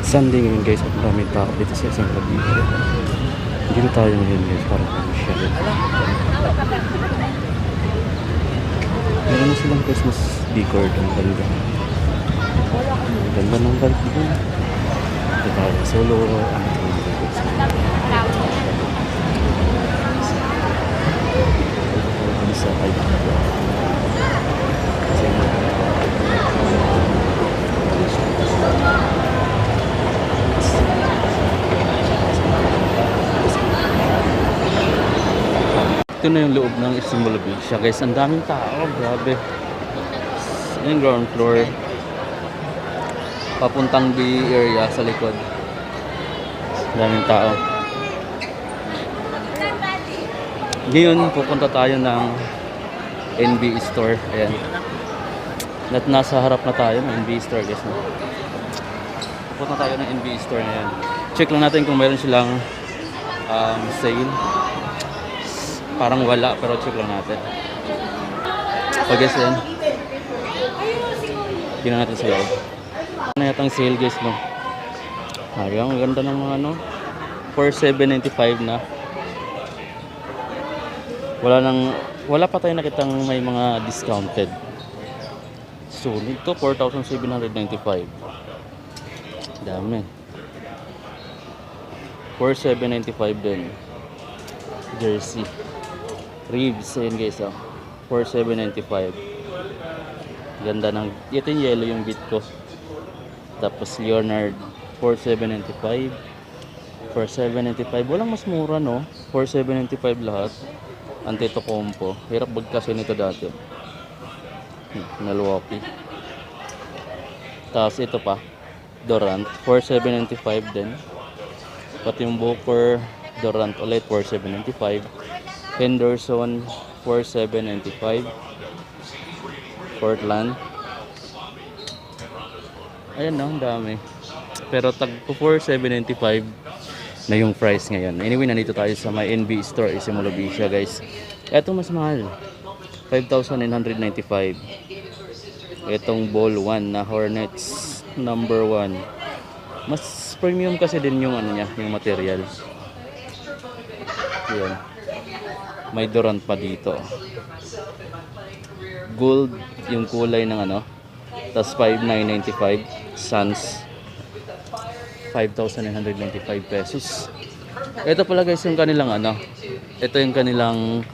Sunday ngayon guys at maraming tao dito sa isang pag-ibig. Dito tayo ngayon guys para mag-share. Meron na silang Christmas decor. Ang ganda. Ang ganda ng vibe dito. Dito tayo solo. Ang sa vibe dito. Ito na yung loob ng Isimulo Beach guys. Ang daming tao, grabe. Yung ground floor papuntang bay area sa likod. Ang daming tao. Ngayon pupunta tayo ng NB store. Ayan. Nasa harap na tayo ng NB store guys. Pupunta tayo ng NB store ngayon. Check lang natin kung mayroon silang sale. Parang wala, pero check lang natin. So guys, yan. Tingnan natin sa loob. Ano yatang sale guys, no? Ayun, ang ganda ng mga ano. For $7.95 na. Wala pa tayo nakitang may mga discounted. So, nito $4,795. Dami. For $7.95 din. Jersey. Ribs, ayun guys, oh. For $7.95. Ganda ng, ito yung yellow yung bit ko. Tapos Leonard for $7.95. For $7.95, walang mas mura, no? For $7.95 lahat. Antetokounmpo. Hirap bagkasin nito dati. Milwaukee. Tapos ito pa, Durant for $7.95 din. Pati yung Booker, Durant ulit for $7.95. Henderson for $7.95. Portland. Ayan na, ang dami. Pero tag for $7.95 na yung price ngayon. Anyway, nandito tayo sa may NB store, Isimulo Beach guys. Ito mas mahal. $5,995. Itong ball 1 na Hornets number 1. Mas premium kasi din yung ano niya, yung material. Yan. May Durant pa dito. Gold yung kulay ng ano. Tapos $5,995. Suns $5,995 pesos. Ito pala guys yung kanilang ano. Ito yung kanilang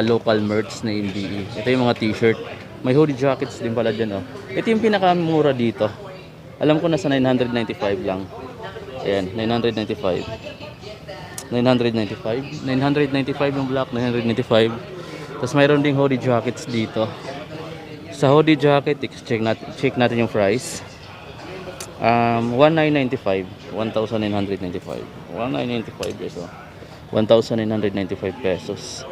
local merch na NBE. Ito yung mga t-shirt. May hoodie jackets din pala dyan, oh. Ito yung pinakamura dito. Alam ko nasa $995 lang. Ayan, $995 yung black, $995. Tapos mayroon ding hoodie jackets dito. Sa hoodie jacket, check natin yung price. $1,995. $1,995 pesos. $1,995 pesos.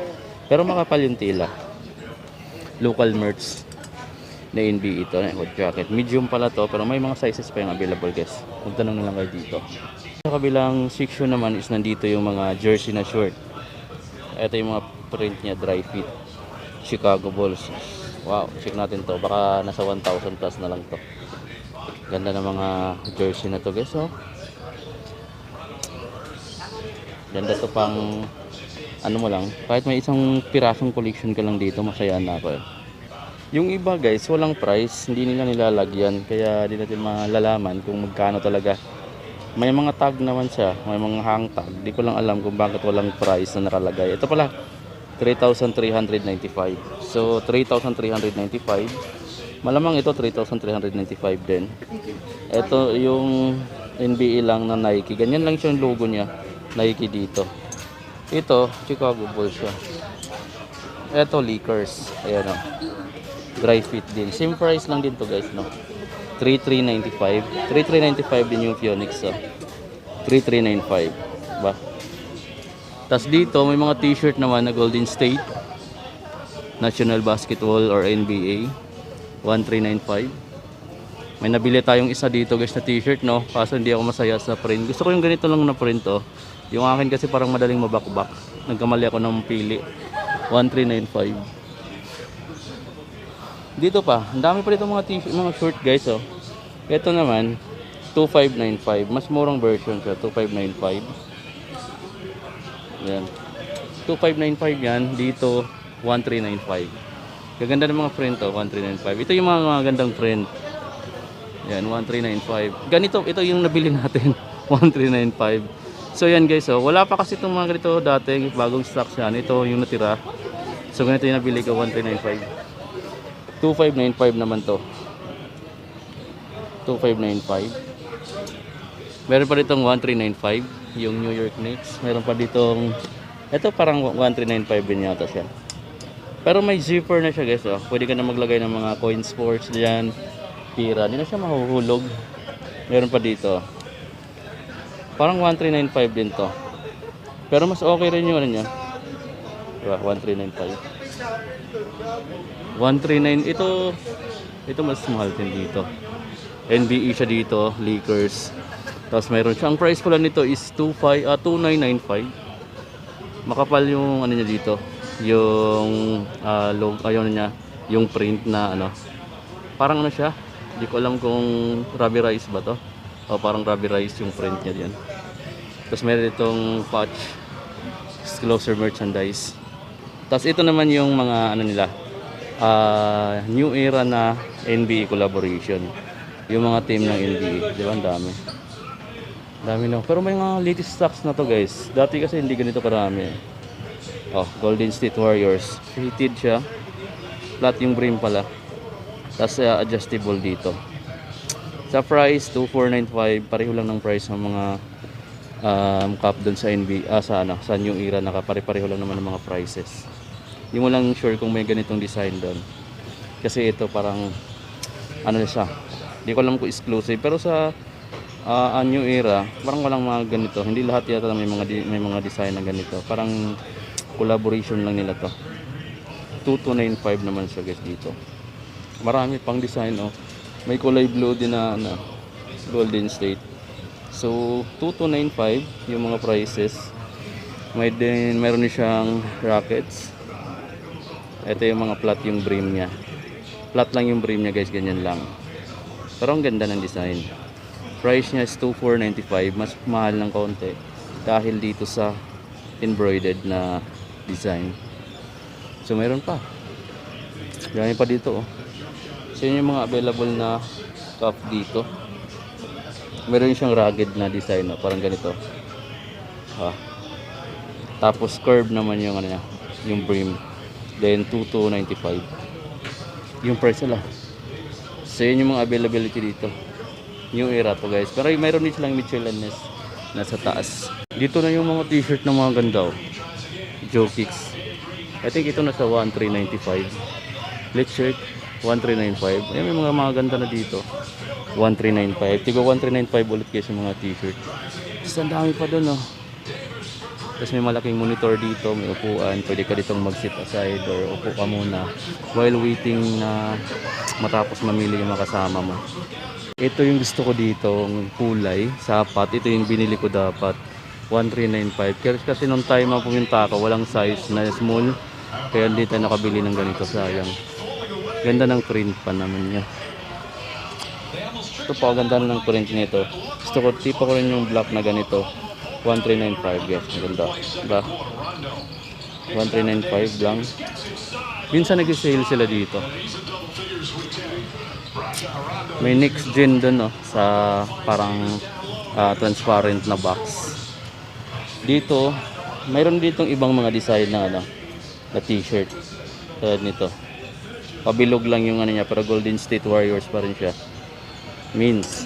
Pero makapal yung tila. Local merch na NB ito, hoodie jacket. Medium pala to, pero may mga sizes pa yung available guys. Magtanong na lang kayo dito. Sa kabilang section naman is nandito yung mga jersey na short. Ito yung mga print niya, dry fit. Chicago Bulls. Wow, check natin to. Baka nasa 1,000 plus na lang to. Ganda ng mga jersey na to guys, oh. Ganda to pang ano mo lang. Kahit may isang pirasong collection ka lang dito, masaya na ako, eh. Yung iba guys, walang price. Hindi nila nilalagyan. Kaya di natin malalaman kung magkano talaga. May mga tag naman siya, may mga hang tag. Di ko lang alam kung bakit walang price na nakalagay. Ito pala, $3,395. So, $3,395. Malamang ito, $3,395 din. Ito yung NBA lang na Nike. Ganyan lang siya yung logo niya. Nike dito. Ito, Chicago Bulls siya. Ito, Lakers. Ayan, o. Dry fit din. Same price lang din to guys, no? $3,395. $3,395 din yung Phoenix, oh. $3,395. Ba? Tapos dito, may mga t-shirt naman na Golden State, National Basketball or NBA. $1,395. May nabili tayong isa dito guys na t-shirt, no? Kaso hindi ako masaya sa print. Gusto ko yung ganito lang na print, oh. Yung akin kasi parang madaling mabakbak. Nagkamali ako ng pili. $1,395. Dito pa, ang dami pa dito mga t-shirt, mga short guys, oh. Ito naman, 2595. Mas murang version siya, 2595. Yan. 2595 yan. Dito, 1395. Gaganda ng mga print to, 1395. Ito yung mga gandang print. Yan, 1395. Ganito, ito yung nabili natin. 1395. So yan guys, oh, wala pa kasi itong mga ganito dati, bagong stocks yan. Ito yung natira. So ganito yung nabili ko, 1395. 2595 naman to. 2595. Meron pa ditong 1395, yung New York Knicks. Meron pa ditong, ito parang 1395 din yata siya. Pero may zipper na siya guys, oh. Pwede ka na maglagay ng mga coin sports diyan, pira. Hindi na siya mahuhulog. Meron pa dito. Parang 1395 din to. Pero mas okay rin yung ano niya. Diba? 1395. 139 ito mas mahal din dito. NBE siya dito, Lakers. Tapos mayroon siya. Ang price pala nito is 2995. Makapal yung ano niya dito. Yung ayaw niya, yung print na ano. Parang ano siya? Hindi ko alam kung rubberized ba to. O parang rubberized yung print niya diyan. Tapos meron itong patch, closer merchandise. Tapos ito naman yung mga ano nila, new era na NBA collaboration. Yung mga team ng NBA, di ba? Ang dami. Dami na. Pero may mga latest stocks na to guys. Dati kasi hindi ganito karami. Oh, Golden State Warriors. Fitted siya. Flat yung brim pala. Tapos adjustable dito. Sa price, 2495. Pareho lang ng price ng mga cup doon sa NBA. Sa New Era. Nakapare-pareho lang naman ng mga prices. Hindi mo lang sure kung may ganitong design doon. Kasi ito parang ano siya. Hindi ko alam kung exclusive. Pero sa New Era, parang walang mga ganito. Hindi lahat yata may mga design na ganito. Parang collaboration lang nila to. 2295 naman siya guys dito. Marami pang design, oh. May kulay blue din na Golden State. So 2295 yung mga prices. Meron din siyang rackets. Ito yung mga flat yung brim niya. Flat lang yung brim niya guys, ganyan lang. Pero ang ganda ng design. Price niya is 2495, mas mahal ng konti dahil dito sa embroidered na design. So meron pa. Yan pa dito, oh. So yun yung mga available na cup dito. Meron siyang rugged na design, oh, parang ganito. Tapos curve naman yung ano niya, yung brim. Then 2295 yung price nila. So yun yung mga availability dito. New Era to guys. Pero mayroon din silang Michelin's nasa taas. Dito na yung mga t-shirt ng mga ganda, oh. Joe Kicks. I think ito nasa 1395. Let's shirt 1395. Ayan, may mga ganda na dito. 1395. Tigo 1395 ulit guys yung mga t-shirt. Tapos ang dami pa dun, oh. Tapos may malaking monitor dito, may upuan. Pwede ka ditong mag-sit aside or upo ka muna while waiting na matapos mamili yung mga kasama mo. Ito yung gusto ko dito, kulay, sapat. Ito yung binili ko dapat. 1395. Kasi nung time na pumunta ako, walang size na small. Kaya hindi tayo nakabili ng ganito, sayang. Ganda ng print pa naman niya. Ito pa, ganda ng print nito. Gusto ko, tipo ko rin yung black na ganito. 1395 guys, maganda. Diba? 1395 lang. Minsan nag-sale sila dito. May next gen dun, no, sa parang transparent na box. Dito, mayroon ditong ibang mga design na na t-shirt. Nito. Pabilog lang yung ano niya, pero Golden State Warriors pa rin siya. Means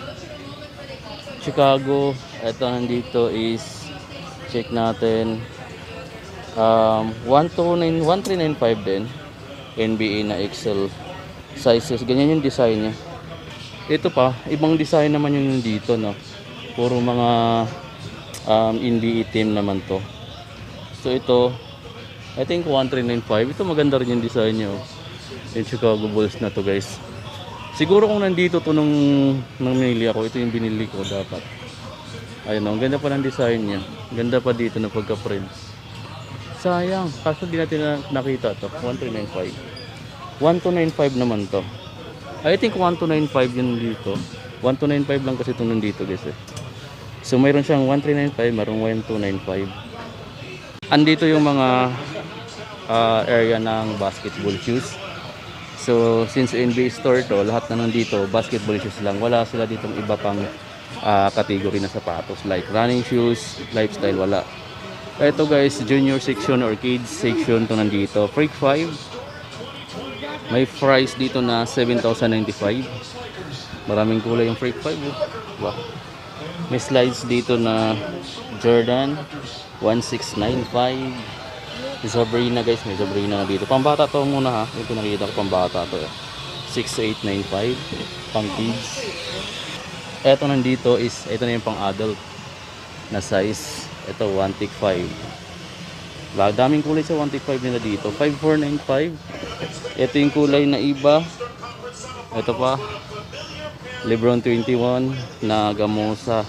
Chicago, ito nandito is, check natin, 1395 din, NBA na XL sizes, ganyan yung design niya. Ito pa, ibang design naman yung dito, no, puro mga NBA team naman to. So ito, I think 1395, ito maganda rin yung design niya, oh. Yung Chicago Bulls na to guys. Siguro kung nandito to nung binili ako, ito yung binili ko dapat. Ayun, ang ganda pa ng design niya. Ganda pa dito na pagka-print. Sayang, kaso di natin nakita to. 1395. 1295 naman to. I think 1295 yun dito. 1295 lang kasi itong nandito guys eh. So mayroon siyang 1395, mayroong 1295. Andito yung mga area ng basketball shoes. So since NBA store to, lahat na nandito basketball shoes lang. Wala sila ditong iba pang category na sapatos like running shoes, lifestyle, wala. Ito guys, junior section or kids section to nandito. Freak 5. May price dito na 7,095. Maraming kulay yung Freak 5 eh. Wow. May slides dito na Jordan 1695. May Sabrina guys, may Sabrina na dito. Pambata to muna ha. Yung pinakita ko pambata to. 6895 pang kids. Eto nandito is, ito na yung pang adult na size. Ito 135. Daming kulay sa 135 nila dito. 5495. Ito yung kulay na iba. Ito pa. Lebron 21 na gamusa.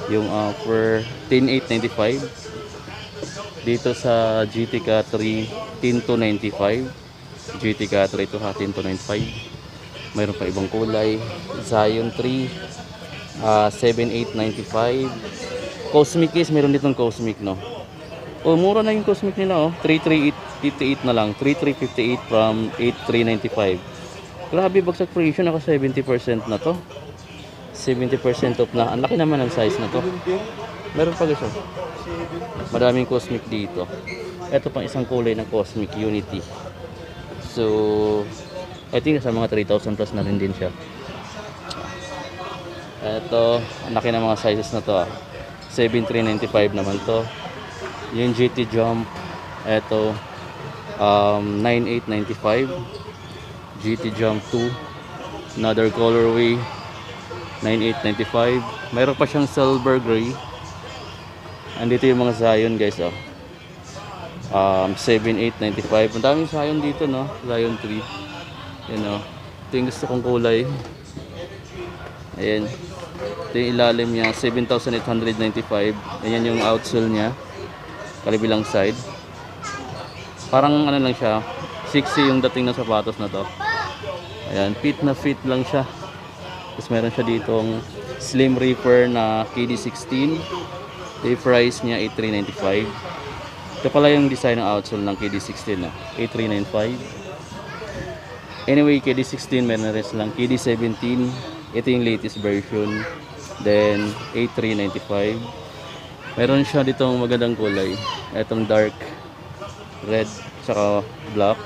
Yung for 10895. Dito sa GTK 3 10295. GTK 3 ito ha 10295. Mayroon pa ibang kulay. Zion 3 7895. Cosmic is meron ditong Cosmic no. Oh, mura na yung Cosmic nila oh. 3358 na lang. 3358 from 8395. Grabe bagsak presyo, naka 70% na to. 70% off na. Ang laki naman ng size na to. Meron pa guys oh. Madaming Cosmic dito. Ito pang isang kulay ng Cosmic Unity. So I think sa mga 3,000 plus na rin din siya. Ito, ang laki ng mga sizes na to ah. 7395 naman to. Yung GT Jump, ito 9895. GT Jump 2, another colorway 9895. Mayroon pa siyang silver gray. Andito yung mga Zion guys oh. 7895. Ang daming Zion dito no. Zion 3. Yan oh. Ito yung gusto kong kulay. Ayan. Ito yung ilalim niya 7,895. Ayan yung outsole niya. Kalibilang side. Parang ano lang siya. 60 yung dating ng sapatos na to. Ayan. Fit na fit lang siya. Tapos meron siya ditong Slim Reaper na KD16. Yung price niya 8395. Ito pala yung design ng outsole ng KD16 na 8395. Anyway, KD16 meron rin silang KD17. Ito yung latest version. Then 8395. Meron siya ditong magandang kulay. Itong dark red tsaka black.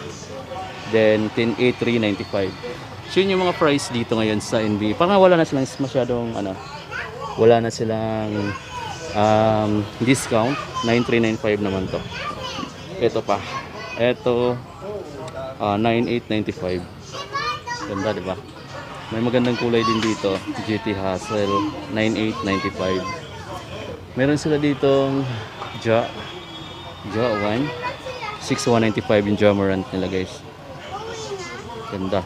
Then 8395. So yun yung mga price dito ngayon sa NBA. Parang wala na silang masyadong ano, wala na silang discount. 9395 naman to. Ito pa. Ito 9895. Ganda diba? May magandang kulay din dito. GT Hassel 9895. Meron sila ditong Ja 1 6195 yung Jamorant nila guys. Ganda.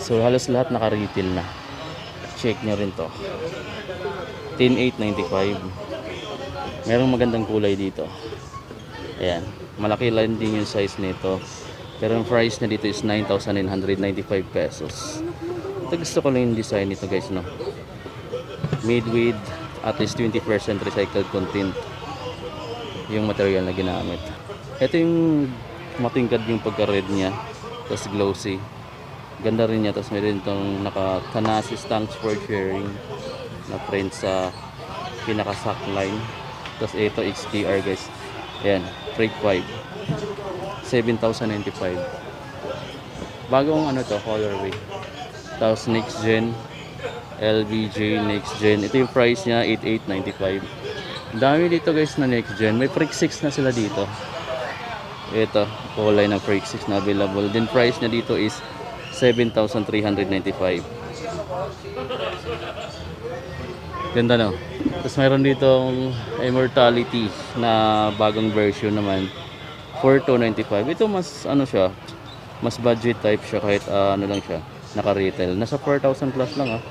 So halos lahat naka-retail na. Check nyo rin to. 10895. Merong magandang kulay dito. Ayan. Malaki lang din yung size nito. Pero ang price na dito is 9,995 pesos. Ito gusto ko lang yung design nito guys no. Made with at least 20% recycled content yung material na ginamit. Ito yung matingkad yung pagka-red niya. Tapos glossy. Ganda rin niya. Tapos meron itong naka-Tanasi Stanks for sharing na print sa pinaka-sack line. Tapos ito XTR guys. Ayan. Freak 5. 7,095. Bagong ano to, colorway. Tapos next gen LBJ next gen. Ito yung price niya 8895. Dami dito guys na next gen. May Freak 6 na sila dito. Ito, kulay ng Freak 6 na available. Then price niya dito is 7,395. Ganda no. Tapos mayroon ditong Immortality na bagong version naman. 4,295. Ito mas ano siya, mas budget type siya kahit ano lang siya, naka-retail. Nasa 4,000 plus lang ah.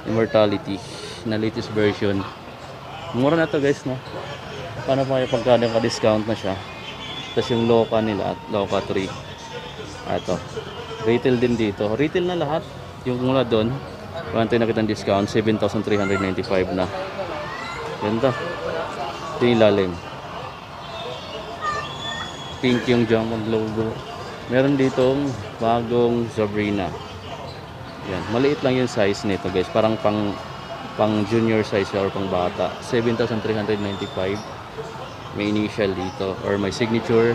Immortality na latest version. Mura na to guys no. Paano pa yung pagkano ka-discount na siya. Tapos yung Loka nila at Loka 3. Ito. Retail din dito. Retail na lahat. Yung mula doon, wala tayo nakita ng discount, 7,395 na. Ganda. Ito yung ilalim. Pink yung Jumpman logo. Meron ditong bagong Sabrina. Yan, maliit lang yung size nito guys. Parang pang junior size or pang bata. 7,395. May initial dito or may signature.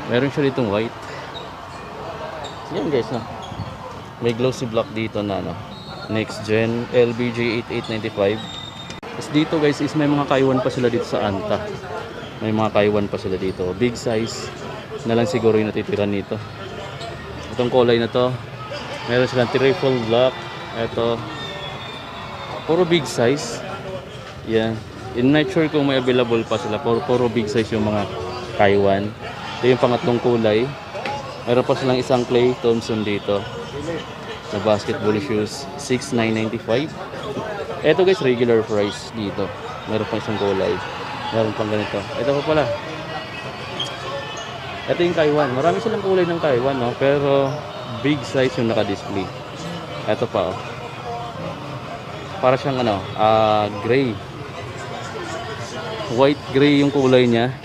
Meron siya ditong white. Yan guys, no. May glossy block dito na no. Next gen LBG 8895. Tapos dito guys is may mga kaiwan pa sila dito sa Anta. May mga kaiwan pa sila dito. Big size na lang siguro yung natitira nito. Itong kulay na to, meron silang triple black. Ito, puro big size. Yan. In not sure kung may available pa sila. Puro big size yung mga kaiwan. Ito yung pangatlong kulay. Meron pa silang isang Clay Thompson dito. Sa basketball shoes, 6,995. Ito guys, regular price dito. Meron pa isang kulay. Meron pang ganito. Ito pa pala. Ito yung Kaiwan. Marami silang kulay ng Kaiwan, no? Pero big size yung naka-display. Ito pa, oh. Para siyang ano, gray. White gray yung kulay niya.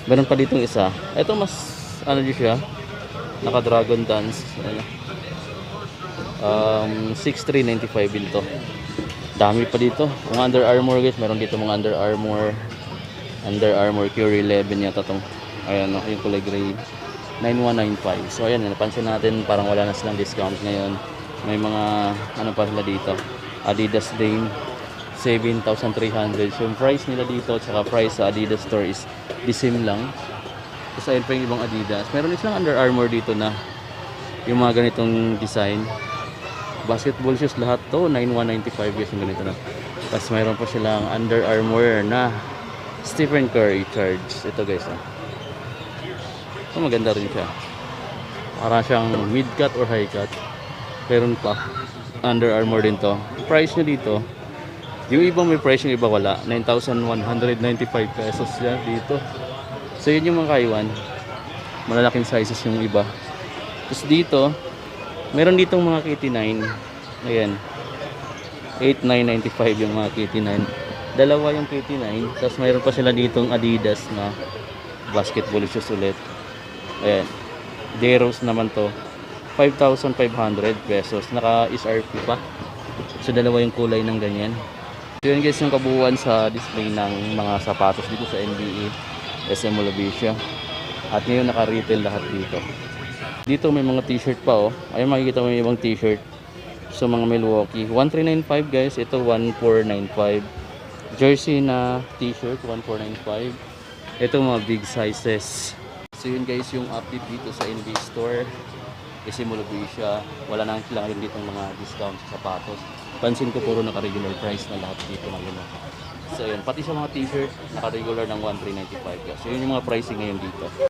Meron pa ditong isa. Ito mas ano din siya. Naka-dragon dance. 6,395 din to. Dami pa dito. Mga Under Armour guys, meron dito mga Under Armour Curry 11 yata tong. Ayan, yung kulay gray. 9,195. So ayan, napansin natin parang wala na silang discount ngayon. May mga ano pa sila dito. Adidas Dame 7,300. So yung price nila dito tsaka price sa Adidas store is the same lang. Kasi ayun pa yung ibang Adidas. Meron din silang Under Armour dito na yung mga ganitong design. Basketball shoes lahat to 9,195 guys yung ganito na. Tapos mayroon pa silang Under Armour na Stephen Curry charge. Ito guys, ito maganda rin siya. Para siyang mid cut or high cut. Meron pa Under Armour din to. Price niya dito, yung iba may price, yung iba wala. 9,195 pesos yan dito. So yun yung mga kaiwan. Malalaking sizes yung iba. Tapos dito meron ditong mga KT9. Ayan. 8,995 yung mga KT9. Dalawa yung KT9. Tapos mayroon pa sila ditong Adidas na basketball shoes ulit. Ayan. Deros naman to. 5,500 pesos. Naka-SRP pa. So dalawa yung kulay ng ganyan. So yun guys yung kabuuan sa display ng mga sapatos dito sa NBA SM Olaviscia. At ngayon naka-retail lahat dito. Dito may mga t-shirt pa, oh. Ayun, makikita mo yung ibang t-shirt. So mga Milwaukee 1395 guys. Ito 1495. Jersey na t-shirt 1495. Ito mga big sizes. So yun guys yung update dito sa NBA store kasi Olaviscia. Wala na lang yun dito mga discount sa sapatos. Pansin ko puro naka-regular price na lahat dito ngayon. So yun, pati sa mga t-shirt naka-regular ng 1395 guys. So yun yung mga pricing ngayon dito.